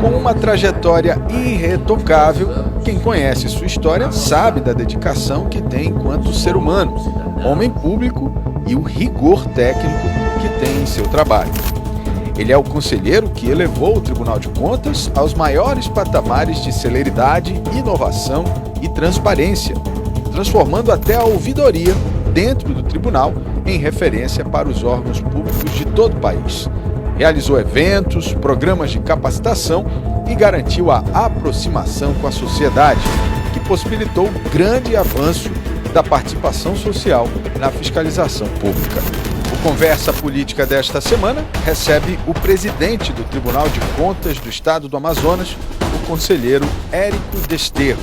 Com uma trajetória irretocável, quem conhece sua história sabe da dedicação que tem enquanto ser humano, homem público e o rigor técnico que tem em seu trabalho. Ele é o conselheiro que elevou o Tribunal de Contas aos maiores patamares de celeridade, inovação e transparência, transformando até a ouvidoria dentro do tribunal em referência para os órgãos públicos de todo o país. Realizou eventos, programas de capacitação e garantiu a aproximação com a sociedade, que possibilitou o grande avanço da participação social na fiscalização pública. O Conversa Política desta semana recebe o presidente do Tribunal de Contas do Estado do Amazonas, o conselheiro Érico Desterro.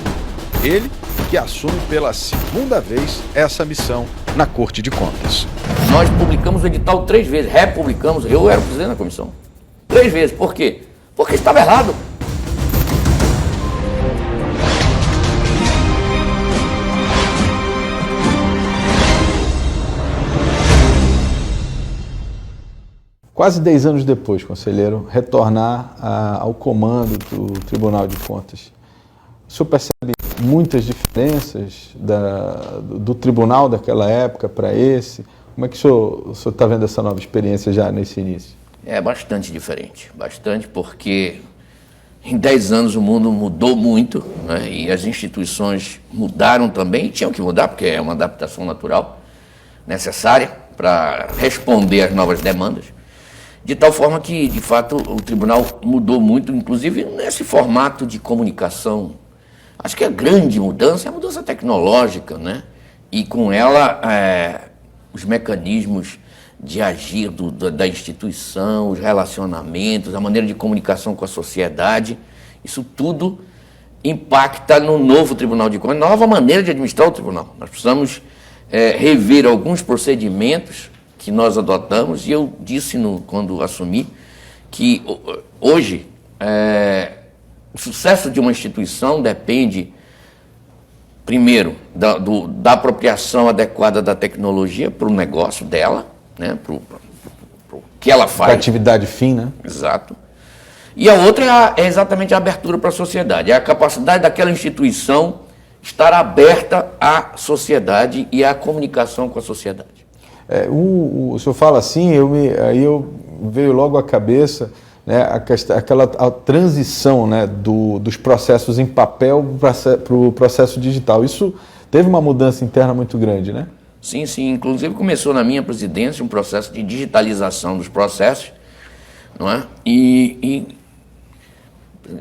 Ele que assume pela segunda vez essa missão na Corte de Contas. Nós publicamos o edital 3 vezes, republicamos, eu era o presidente da comissão. 3 vezes, por quê? Porque estava errado. Quase 10 anos depois, conselheiro, retornar ao comando do Tribunal de Contas. O senhor percebe muitas diferenças do tribunal daquela época para esse? Como é que o senhor está vendo essa nova experiência já nesse início? É bastante diferente, bastante, porque em 10 anos o mundo mudou muito, né? E as instituições mudaram também, e tinham que mudar, porque é uma adaptação natural, necessária para responder às novas demandas. De tal forma que, de fato, o tribunal mudou muito, inclusive nesse formato de comunicação. Acho que a grande mudança é a mudança tecnológica, né? E com ela os mecanismos de agir da instituição, os relacionamentos, a maneira de comunicação com a sociedade, isso tudo impacta no novo Tribunal de Contas, nova maneira de administrar o tribunal. Nós precisamos rever alguns procedimentos que nós adotamos, e eu disse quando assumi que hoje o sucesso de uma instituição depende, primeiro, da apropriação adequada da tecnologia para o negócio dela, né, para o que ela faz. Para a atividade fim, né? Exato. E a outra é exatamente a abertura para a sociedade, é a capacidade daquela instituição estar aberta à sociedade e à comunicação com a sociedade. O senhor fala assim, aí eu veio logo à cabeça, né, a transição, né, dos processos em papel para o processo digital. Isso teve uma mudança interna muito grande, né? Sim, sim. Inclusive começou na minha presidência um processo de digitalização dos processos, não é? E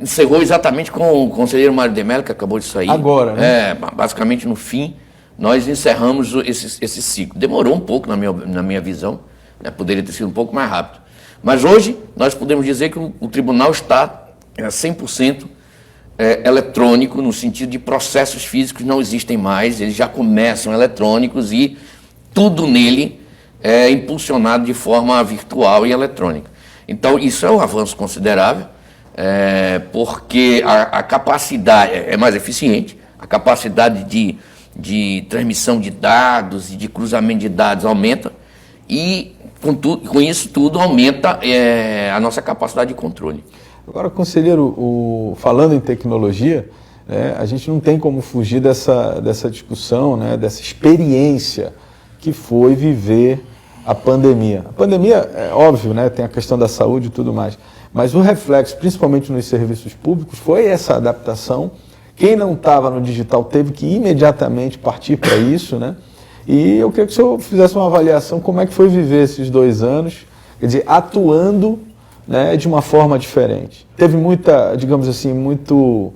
encerrou exatamente com o conselheiro Mário de Mello, que acabou de sair. Agora, né? Basicamente no fim, nós encerramos esse ciclo. Demorou um pouco na minha visão, né? Poderia ter sido um pouco mais rápido. Mas hoje nós podemos dizer que o tribunal está 100% eletrônico, no sentido de processos físicos não existem mais, eles já começam eletrônicos e tudo nele é impulsionado de forma virtual e eletrônica. Então isso é um avanço considerável, porque a capacidade é mais eficiente, a capacidade de transmissão de dados e de cruzamento de dados aumenta, e com isso tudo aumenta a nossa capacidade de controle. Agora, conselheiro, falando em tecnologia, né, a gente não tem como fugir dessa discussão, né, dessa experiência que foi viver a pandemia. A pandemia, é óbvio, né, tem a questão da saúde e tudo mais, mas o reflexo, principalmente nos serviços públicos, foi essa adaptação. Quem não estava no digital teve que imediatamente partir para isso, né? E eu queria que o senhor fizesse uma avaliação como é que foi viver esses 2 anos, quer dizer, atuando, né, de uma forma diferente. Teve muita, digamos assim, muito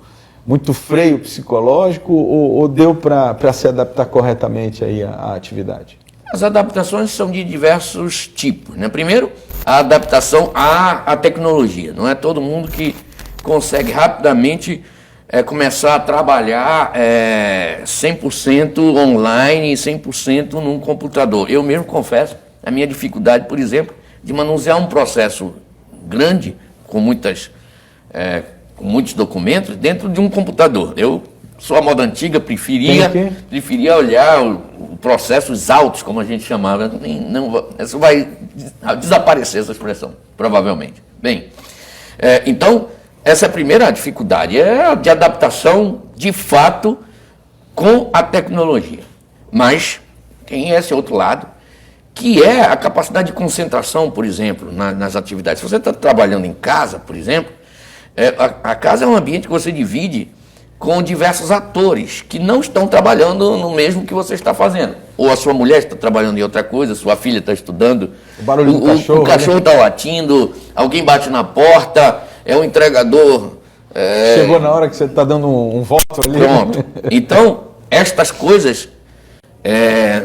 freio psicológico ou deu para se adaptar corretamente aí à atividade? As adaptações são de diversos tipos, né? Primeiro, a adaptação à tecnologia. Não é todo mundo que consegue rapidamente começar a trabalhar 100% online e 100% num computador. Eu mesmo confesso a minha dificuldade, por exemplo, de manusear um processo grande, com muitos documentos, dentro de um computador. Eu sou a moda antiga, preferia olhar processos altos, como a gente chamava. Isso vai desaparecer, essa expressão, provavelmente. Bem, então, essa é a primeira dificuldade, é a de adaptação, de fato, com a tecnologia. Mas tem esse outro lado, que é a capacidade de concentração, por exemplo, nas atividades. Se você está trabalhando em casa, por exemplo, a casa é um ambiente que você divide com diversos atores que não estão trabalhando no mesmo que você está fazendo. Ou a sua mulher está trabalhando em outra coisa, sua filha está estudando, o barulho do cachorro, o cachorro está latindo, alguém bate na porta, é um entregador... Chegou na hora que você está dando um voto ali. Pronto. Então, estas coisas,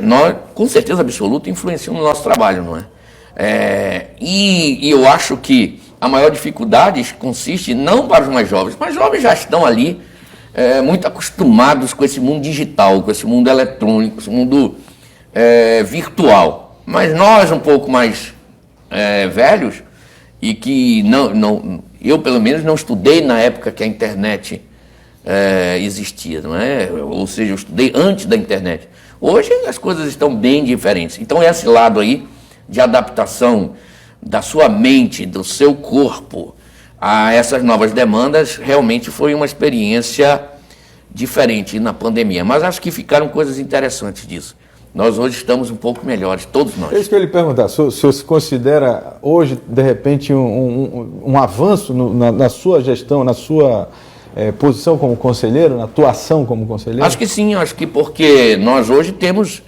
nós, com certeza absoluta, influenciam no nosso trabalho, não é? E eu acho que a maior dificuldade consiste não para os mais jovens, mas os jovens já estão ali muito acostumados com esse mundo digital, com esse mundo eletrônico, esse mundo virtual. Mas nós, um pouco mais velhos, e que eu, pelo menos, não estudei na época que a internet existia, não é? Ou seja, eu estudei antes da internet. Hoje as coisas estão bem diferentes. Então, esse lado aí de adaptação da sua mente, do seu corpo a essas novas demandas, realmente foi uma experiência diferente na pandemia. Mas acho que ficaram coisas interessantes disso. Nós hoje estamos um pouco melhores, todos nós. É isso que eu ia lhe perguntar. O senhor se considera hoje, de repente, um avanço na sua gestão, na sua posição como conselheiro, na atuação como conselheiro? Acho que sim, acho que porque nós hoje temos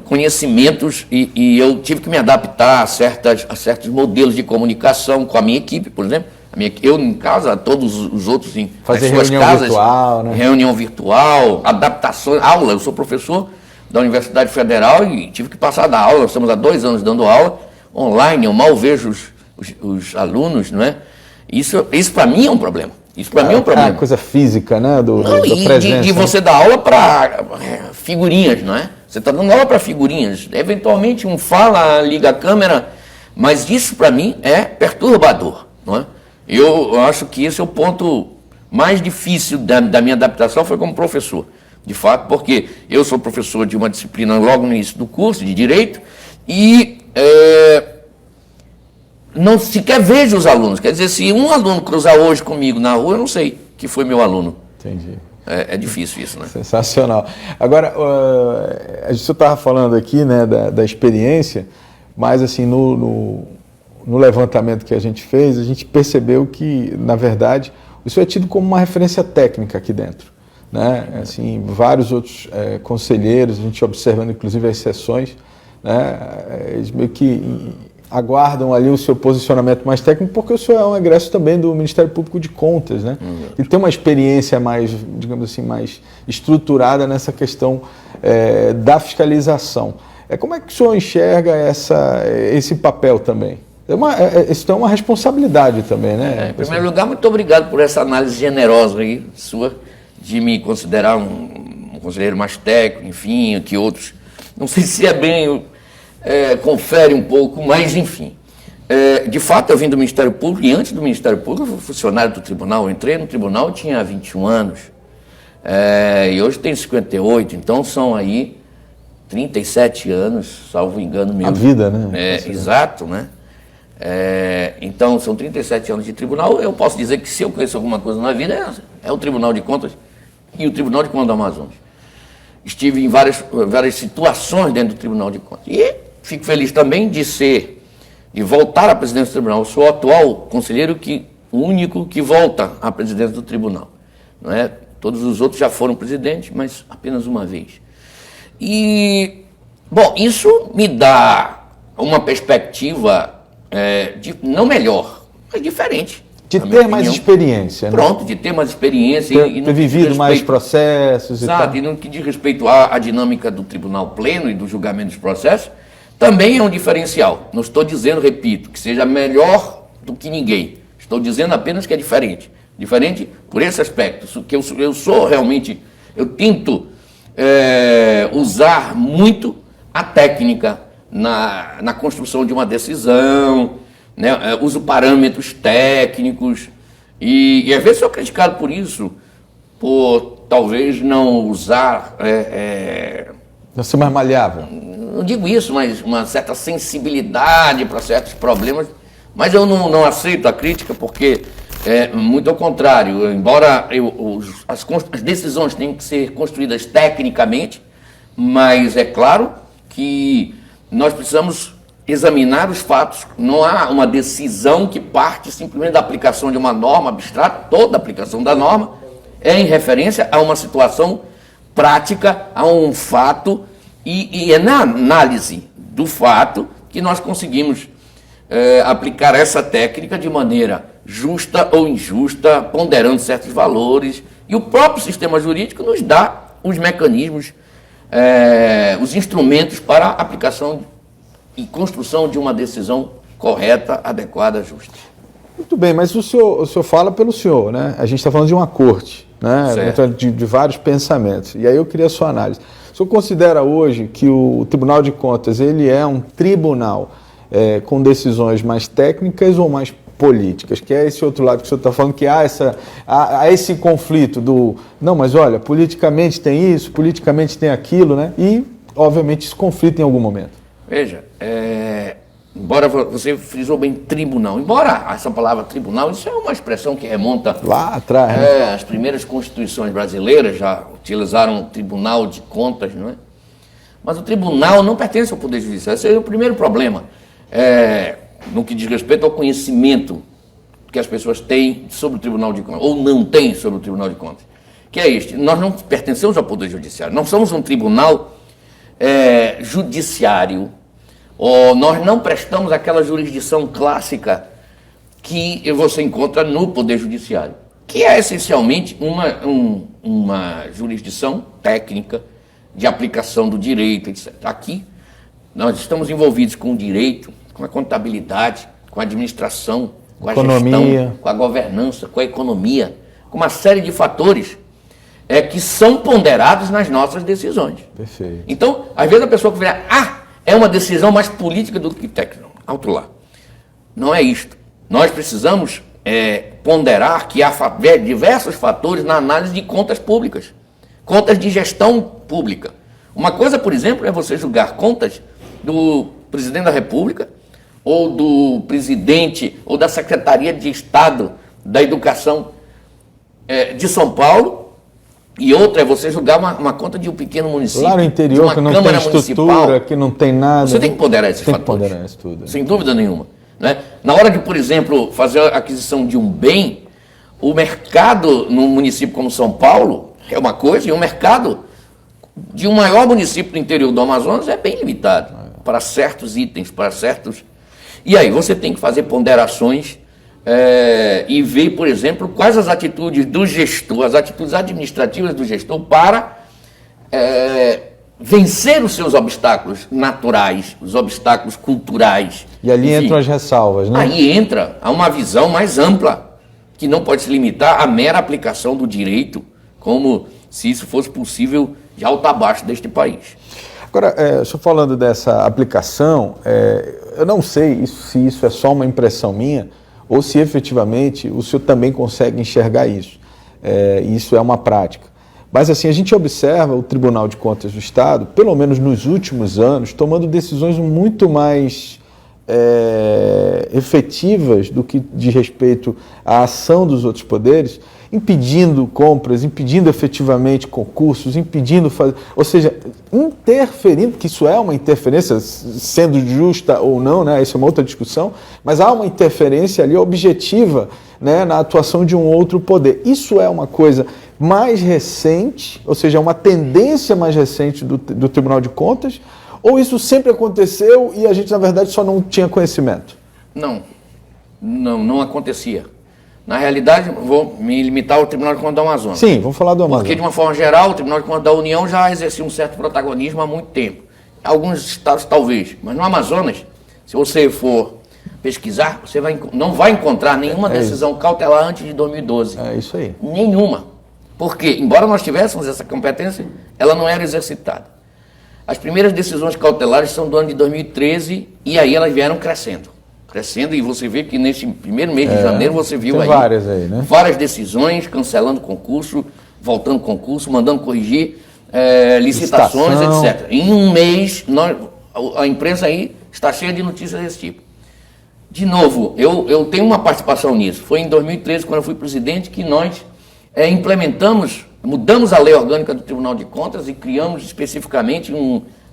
conhecimentos e eu tive que me adaptar a certos modelos de comunicação com a minha equipe, por exemplo. Eu em casa, todos os outros em fazer suas reunião casas, virtual, né? Reunião virtual, adaptações, aula. Eu sou professor da Universidade Federal e tive que passar da aula. Nós estamos há 2 anos dando aula online. Eu mal vejo os alunos, não é? Isso para mim é um problema. Isso para mim é um problema. Coisa física, né? Da presença. De você dar aula para figurinhas, não é? Você está dando aula para figurinhas. Eventualmente um fala, liga a câmera, mas isso para mim é perturbador, não é? Eu acho que esse é o ponto mais difícil da minha adaptação, foi como professor. De fato, porque eu sou professor de uma disciplina logo no início do curso, de Direito, e não sequer vejo os alunos. Quer dizer, se um aluno cruzar hoje comigo na rua, eu não sei que foi meu aluno. Entendi. É difícil isso, né? Sensacional. Agora, a gente estava falando aqui, né, da experiência, mas assim, no levantamento que a gente fez, a gente percebeu que, na verdade, isso é tido como uma referência técnica aqui dentro, né? Assim, vários outros conselheiros, a gente observando inclusive as sessões, né, eles meio que aguardam ali o seu posicionamento mais técnico, porque o senhor é um egresso também do Ministério Público de Contas, né? E tem uma experiência mais, digamos assim, mais estruturada nessa questão da fiscalização. Como é que o senhor enxerga esse papel também? Isso é uma responsabilidade também, né? Em primeiro lugar, muito obrigado por essa análise generosa aí sua, de me considerar um conselheiro mais técnico, enfim, que outros. Não sei se é bem, confere um pouco, mas enfim. De fato, eu vim do Ministério Público, e antes do Ministério Público, eu fui funcionário do tribunal. Eu entrei no tribunal, tinha 21 anos, e hoje tenho 58, então são aí 37 anos, salvo engano meu. A vida, né? Exato, né? Então, são 37 anos de tribunal. Eu posso dizer que se eu conheço alguma coisa na vida, é o Tribunal de Contas e o Tribunal de Contas do Amazonas. Estive em várias situações dentro do Tribunal de Contas. E fico feliz também de voltar à presidência do tribunal. Eu sou o atual conselheiro o único que volta à presidência do tribunal. Não é? Todos os outros já foram presidentes, mas apenas uma vez. E, bom, isso me dá uma perspectiva não melhor, mas diferente. De ter mais experiência, né? Pronto, de ter mais experiência. Ter vivido mais processos e tal. Exato, e no que diz respeito à dinâmica do tribunal pleno e do julgamento dos processos, também é um diferencial. Não estou dizendo, repito, que seja melhor do que ninguém. Estou dizendo apenas que é diferente. Diferente por esse aspecto, que eu sou realmente, eu tento usar muito a técnica na construção de uma decisão, né? Uso parâmetros técnicos e às vezes sou criticado por isso, por talvez não usar... Não ser mais maleável. Não digo isso, mas uma certa sensibilidade para certos problemas, mas eu não aceito a crítica porque Muito ao contrário, embora as decisões tenham que ser construídas tecnicamente, mas é claro que nós precisamos examinar os fatos. Não há uma decisão que parte simplesmente da aplicação de uma norma abstrata. Toda aplicação da norma é em referência a uma situação prática, a um fato, e é na análise do fato que nós conseguimos aplicar essa técnica de maneira justa ou injusta, ponderando certos valores, e o próprio sistema jurídico nos dá os mecanismos, os instrumentos para a aplicação e construção de uma decisão correta, adequada, justa. Muito bem, mas o senhor fala pelo senhor, né? A gente está falando de uma corte, né? De vários pensamentos. E aí eu queria a sua análise. O senhor considera hoje que o Tribunal de Contas ele é um tribunal com decisões mais técnicas ou mais políticas? Que é esse outro lado que o senhor está falando, que há esse conflito do... Não, mas olha, politicamente tem isso, politicamente tem aquilo, né? E, obviamente, isso conflita em algum momento. Veja, embora você frisou bem tribunal, embora essa palavra tribunal, isso é uma expressão que remonta lá atrás, né? As primeiras constituições brasileiras já utilizaram o Tribunal de Contas, não é? Mas o tribunal não pertence ao Poder Judiciário. Esse é o primeiro problema, no que diz respeito ao conhecimento que as pessoas têm sobre o Tribunal de Contas, ou não têm sobre o Tribunal de Contas, que é este: nós não pertencemos ao Poder Judiciário, nós somos um tribunal judiciário, ou nós não prestamos aquela jurisdição clássica que você encontra no Poder Judiciário, que é essencialmente uma jurisdição técnica de aplicação do direito, etc. Aqui nós estamos envolvidos com o direito, com a contabilidade, com a administração, com a gestão, com a governança, com a economia, com uma série de fatores que são ponderados nas nossas decisões. Perfeito. Então, às vezes a pessoa que vê, é uma decisão mais política do que técnica. Alto lá. Não é isto. Nós precisamos ponderar que há diversos fatores na análise de contas públicas, contas de gestão pública. Uma coisa, por exemplo, é você julgar contas do presidente da República, ou do presidente, ou da Secretaria de Estado da Educação de São Paulo, e outra é você julgar uma conta de um pequeno município. Lá no interior, que não tem estrutura, que não tem nada. Você tem que ponderar esses fatores. Tem que ponderar isso tudo. Sem dúvida nenhuma. Né? Na hora de, por exemplo, fazer a aquisição de um bem, o mercado num município como São Paulo é uma coisa, e o mercado de um maior município do interior do Amazonas é bem limitado para certos itens, para certos... E aí você tem que fazer ponderações e ver, por exemplo, quais as atitudes do gestor, as atitudes administrativas do gestor para vencer os seus obstáculos naturais, os obstáculos culturais. E ali entram as ressalvas, né? Aí entra uma visão mais ampla, que não pode se limitar à mera aplicação do direito, como se isso fosse possível de alto a baixo deste país. Agora, só falando dessa aplicação, eu não sei se isso é só uma impressão minha, ou se efetivamente o senhor também consegue enxergar isso. Isso é uma prática. Mas assim, a gente observa o Tribunal de Contas do Estado, pelo menos nos últimos anos, tomando decisões muito mais efetivas do que diz respeito à ação dos outros poderes, impedindo compras, impedindo efetivamente concursos, impedindo ou seja, interferindo, que isso é uma interferência, sendo justa ou não, né? Isso é uma outra discussão, mas há uma interferência ali objetiva, né, na atuação de um outro poder. Isso é uma coisa mais recente, ou seja, uma tendência mais recente do Tribunal de Contas, ou isso sempre aconteceu e a gente, na verdade, só não tinha conhecimento? Não acontecia. Na realidade, vou me limitar ao Tribunal de Contas do Amazonas. Sim, vamos falar do Amazonas. Porque, de uma forma geral, o Tribunal de Contas da União já exercia um certo protagonismo há muito tempo. Alguns estados, talvez. Mas no Amazonas, se você for pesquisar, você não vai encontrar nenhuma decisão cautelar antes de 2012. É isso aí. Nenhuma. Porque, embora nós tivéssemos essa competência, ela não era exercitada. As primeiras decisões cautelares são do ano de 2013 e aí elas vieram crescendo, e você vê que nesse primeiro mês de janeiro você viu aí várias decisões, cancelando concurso, voltando concurso, mandando corrigir licitações, etc. Em um mês, a imprensa aí está cheia de notícias desse tipo. De novo, eu tenho uma participação nisso. Foi em 2013, quando eu fui presidente, que nós mudamos a lei orgânica do Tribunal de Contas e criamos especificamente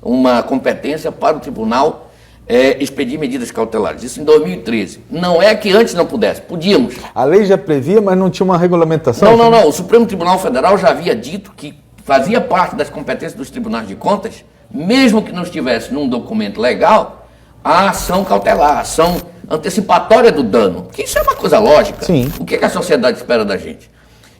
uma competência para o tribunal expedir medidas cautelares. Isso em 2013. Não é que antes não pudesse, podíamos. A lei já previa, mas não tinha uma regulamentação? Não. O Supremo Tribunal Federal já havia dito que fazia parte das competências dos tribunais de contas, mesmo que não estivesse num documento legal, a ação cautelar, a ação antecipatória do dano. Que isso é uma coisa lógica. Sim. O que a sociedade espera da gente?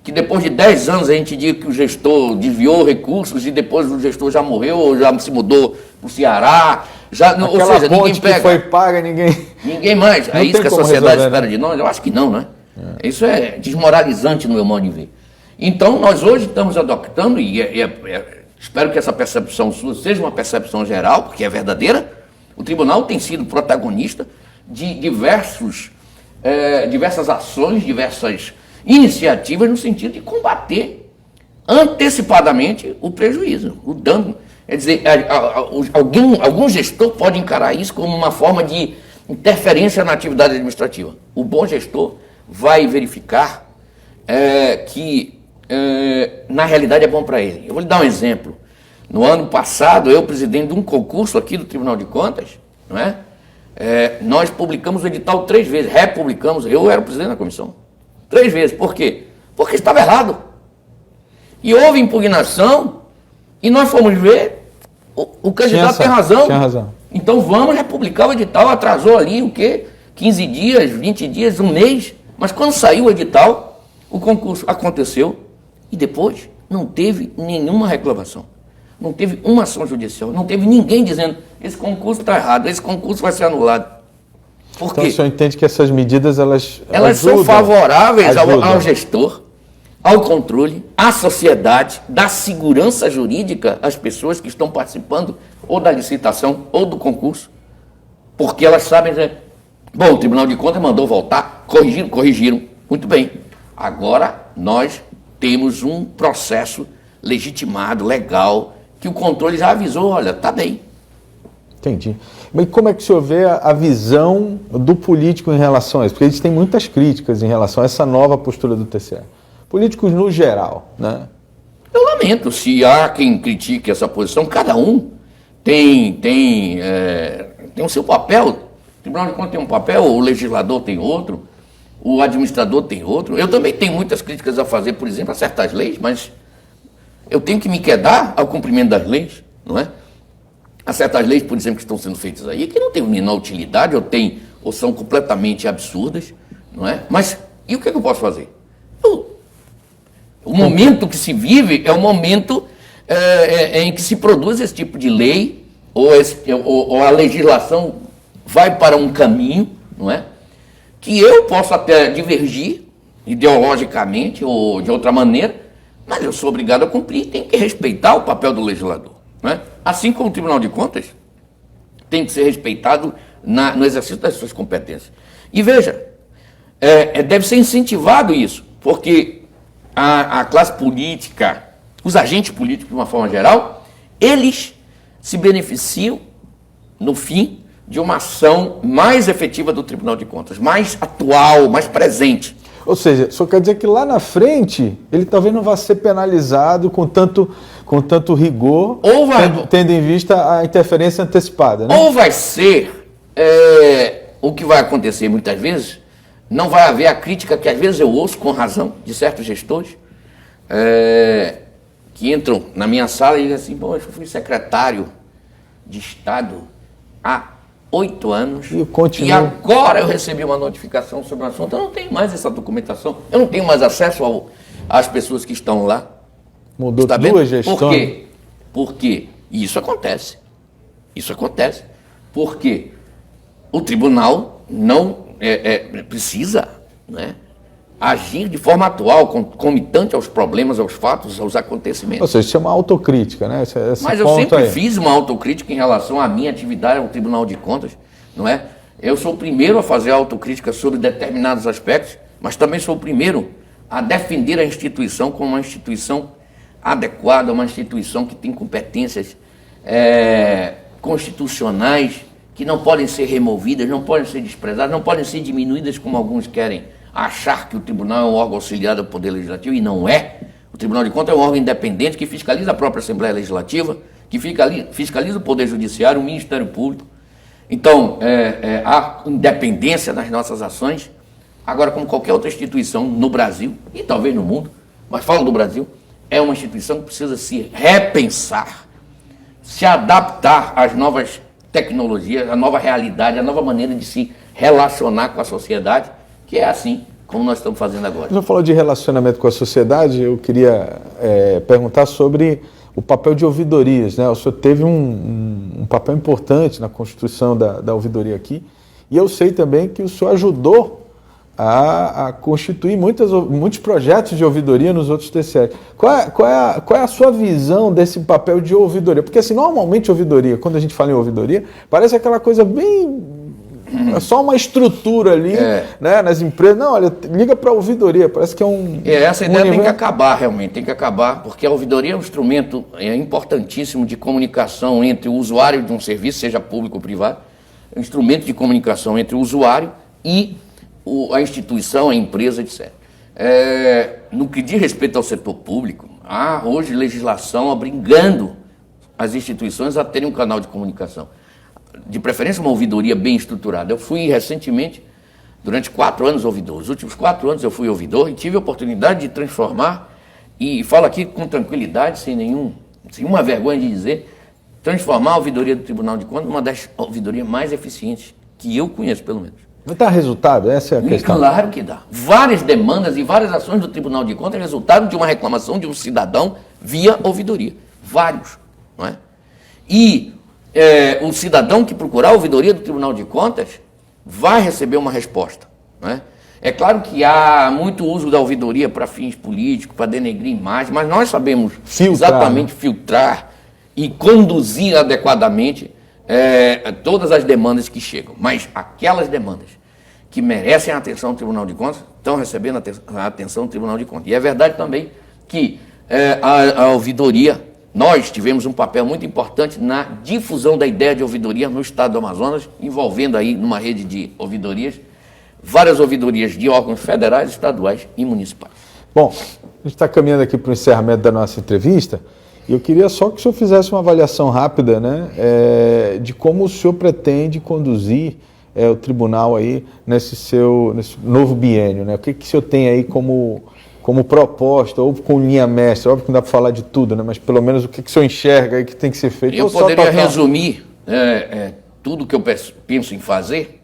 Que depois de 10 anos a gente diga que o gestor desviou recursos e depois o gestor já morreu ou já se mudou para o Ceará. Ou seja, ninguém pega. Que foi paga, ninguém mais. É isso que a sociedade resolver, espera de nós? Eu acho que não, né? Isso é desmoralizante no meu modo de ver. Então, nós hoje estamos adotando, e espero que essa percepção sua seja uma percepção geral, porque é verdadeira. O tribunal tem sido protagonista de diversas ações, diversas iniciativas no sentido de combater antecipadamente o prejuízo, o dano. Quer dizer, algum gestor pode encarar isso como uma forma de interferência na atividade administrativa. O bom gestor vai verificar que, na realidade, é bom para ele. Eu vou lhe dar um exemplo. No ano passado, eu, presidente de um concurso aqui do Tribunal de Contas, não é? Nós publicamos o edital 3 vezes, republicamos, eu era o presidente da comissão. 3 vezes. Por quê? Porque estava errado. E houve impugnação, e nós fomos ver, o candidato tem razão. Tinha razão. Então vamos republicar o edital, atrasou ali o quê? 15 dias, 20 dias, um mês. Mas quando saiu o edital, o concurso aconteceu e depois não teve nenhuma reclamação. Não teve uma ação judicial, não teve ninguém dizendo esse concurso está errado, esse concurso vai ser anulado. Por quê? Então o senhor entende que essas medidas elas são favoráveis ao gestor, ao controle, à sociedade, da segurança jurídica às pessoas que estão participando ou da licitação ou do concurso, porque elas sabem, bom, o Tribunal de Contas mandou voltar, corrigiram, muito bem. Agora nós temos um processo legitimado, legal, que o controle já avisou, olha, está bem. Entendi. Mas como é que o senhor vê a visão do político em relação a isso? Porque a gente tem muitas críticas em relação a essa nova postura do TCE. Políticos no geral, né? Eu lamento se há quem critique essa posição. Cada um tem o seu papel. O Tribunal de Contas tem um papel, o legislador tem outro, o administrador tem outro. Eu também tenho muitas críticas a fazer, por exemplo, a certas leis, mas eu tenho que me quedar ao cumprimento das leis, não é? Há certas leis, por exemplo, que estão sendo feitas aí, que não têm menor utilidade, ou são completamente absurdas, não é? Mas, e o que é que eu posso fazer? O momento que se vive é o momento em que se produz esse tipo de lei, ou a legislação vai para um caminho, não é? Que eu posso até divergir, ideologicamente ou de outra maneira, mas eu sou obrigado a cumprir, tenho que respeitar o papel do legislador. Não é? Assim como o Tribunal de Contas tem que ser respeitado no exercício das suas competências. E veja, deve ser incentivado isso, porque a classe política, os agentes políticos de uma forma geral, eles se beneficiam, no fim, de uma ação mais efetiva do Tribunal de Contas, mais atual, mais presente. Ou seja, só quer dizer que lá na frente ele talvez não vá ser penalizado com tanto rigor, tendo em vista a interferência antecipada, né? Ou vai ser, o que vai acontecer muitas vezes, não vai haver a crítica que às vezes eu ouço com razão de certos gestores, que entram na minha sala e dizem assim, bom, eu fui secretário de Estado há 8 anos e agora eu recebi uma notificação sobre o assunto, eu não tenho mais essa documentação, eu não tenho mais acesso às pessoas que estão lá. Mudou duas gestões. Por quê? Porque isso acontece. Isso acontece. Porque o tribunal não precisa, né, agir de forma atual, concomitante aos problemas, aos fatos, aos acontecimentos. Ou seja, isso é uma autocrítica, né? Mas eu sempre fiz uma autocrítica em relação à minha atividade ao Tribunal de Contas, não é? Eu sou o primeiro a fazer autocrítica sobre determinados aspectos, mas também sou o primeiro a defender a instituição como uma instituição adequada, uma instituição que tem competências constitucionais que não podem ser removidas, não podem ser desprezadas, não podem ser diminuídas como alguns querem achar que o tribunal é um órgão auxiliar do Poder Legislativo, e não é. O Tribunal de Contas é um órgão independente que fiscaliza a própria Assembleia Legislativa, que fiscaliza o Poder Judiciário, o Ministério Público. Então, há independência nas nossas ações. Agora, como qualquer outra instituição no Brasil, e talvez no mundo, mas falo do Brasil, é uma instituição que precisa se repensar, se adaptar às novas tecnologias, à nova realidade, à nova maneira de se relacionar com a sociedade, que é assim como nós estamos fazendo agora. Você falou de relacionamento com a sociedade, eu queria perguntar sobre o papel de ouvidorias, né? O senhor teve um papel importante na constituição da ouvidoria aqui, e eu sei também que o senhor ajudou a constituir muitos projetos de ouvidoria nos outros TCE. Qual é a sua visão desse papel de ouvidoria? Porque assim, normalmente ouvidoria, quando a gente fala em ouvidoria, parece aquela coisa bem... É só uma estrutura ali, né, nas empresas. Não, olha, liga para a ouvidoria, parece que é um... Essa ideia tem que acabar, realmente, tem que acabar, porque a ouvidoria é um instrumento importantíssimo de comunicação entre o usuário de um serviço, seja público ou privado, é um instrumento de comunicação entre o usuário e a instituição, a empresa, etc. No que diz respeito ao setor público, há hoje legislação obrigando as instituições a terem um canal de comunicação. De preferência, uma ouvidoria bem estruturada. Eu fui recentemente, durante 4 anos, ouvidor. Os últimos 4 anos eu fui ouvidor e tive a oportunidade de transformar, e falo aqui com tranquilidade, sem nenhuma vergonha de dizer, transformar a ouvidoria do Tribunal de Contas numa das ouvidorias mais eficientes que eu conheço, pelo menos. Não dá resultado? Essa é a questão. Claro que dá. Várias demandas e várias ações do Tribunal de Contas resultaram de uma reclamação de um cidadão via ouvidoria. Vários, não é? E o cidadão que procurar a ouvidoria do Tribunal de Contas vai receber uma resposta, não é? É claro que há muito uso da ouvidoria para fins políticos, para denegrir imagem, mas nós sabemos exatamente filtrar e conduzir adequadamente todas as demandas que chegam. Mas aquelas demandas que merecem a atenção do Tribunal de Contas estão recebendo a atenção do Tribunal de Contas. E é verdade também que a ouvidoria, nós tivemos um papel muito importante na difusão da ideia de ouvidoria no estado do Amazonas, envolvendo aí numa rede de ouvidorias, várias ouvidorias de órgãos federais, estaduais e municipais. Bom, a gente está caminhando aqui para o encerramento da nossa entrevista, e eu queria só que o senhor fizesse uma avaliação rápida, né, de como o senhor pretende conduzir o tribunal aí nesse novo biênio, né? O que o senhor tem aí como proposta, ou com linha mestra? Óbvio que não dá para falar de tudo, né? Mas pelo menos o que o senhor enxerga aí que tem que ser feito? Eu poderia resumir tudo que eu penso em fazer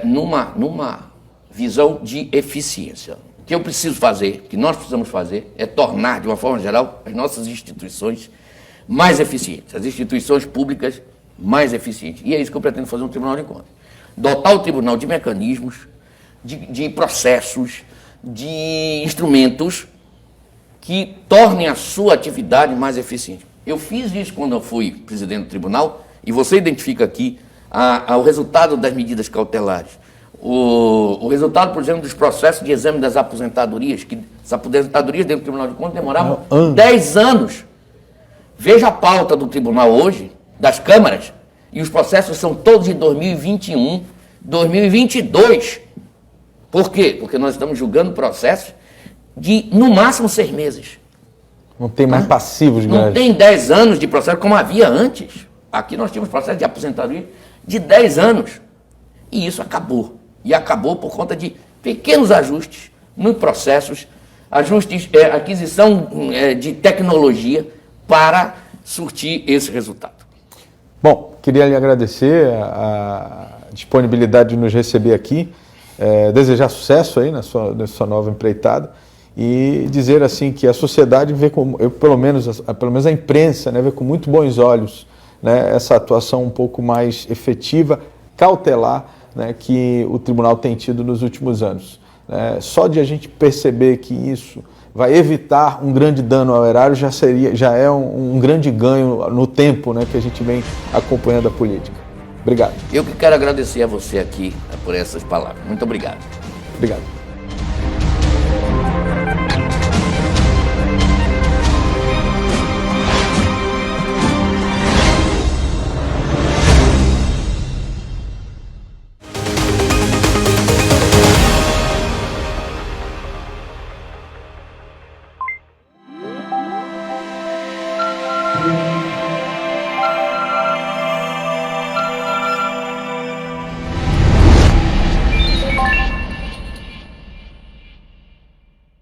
numa visão de eficiência. O que eu preciso fazer, o que nós precisamos fazer, é tornar, de uma forma geral, as nossas instituições mais eficientes, as instituições públicas mais eficientes. E é isso que eu pretendo fazer no Tribunal de Contas. Dotar o tribunal de mecanismos, de processos, de instrumentos que tornem a sua atividade mais eficiente. Eu fiz isso quando eu fui presidente do tribunal, e você identifica aqui o resultado das medidas cautelares. O resultado, por exemplo, dos processos de exame das aposentadorias, que as aposentadorias dentro do Tribunal de Contas demoravam 10 anos. Veja a pauta do tribunal hoje, das câmaras, e os processos são todos de 2021, 2022. Por quê? Porque nós estamos julgando processos de, no máximo, 6 meses. Não tem mais passivos, Não tem 10 anos de processo como havia antes. Aqui nós tínhamos processo de aposentadoria de 10 anos. E isso acabou. E acabou por conta de pequenos ajustes nos processos, ajustes, aquisição de tecnologia para surtir esse resultado. Bom, queria lhe agradecer a disponibilidade de nos receber aqui, desejar sucesso aí na sua nova empreitada e dizer assim que a sociedade vê pelo menos a imprensa, né, vê com muito bons olhos, né, essa atuação um pouco mais efetiva, cautelar, né, que o tribunal tem tido nos últimos anos. Só de a gente perceber que isso vai evitar um grande dano ao erário já é um grande ganho no tempo, né, que a gente vem acompanhando a política. Obrigado. Eu que quero agradecer a você aqui por essas palavras. Muito obrigado. Obrigado. Valeu!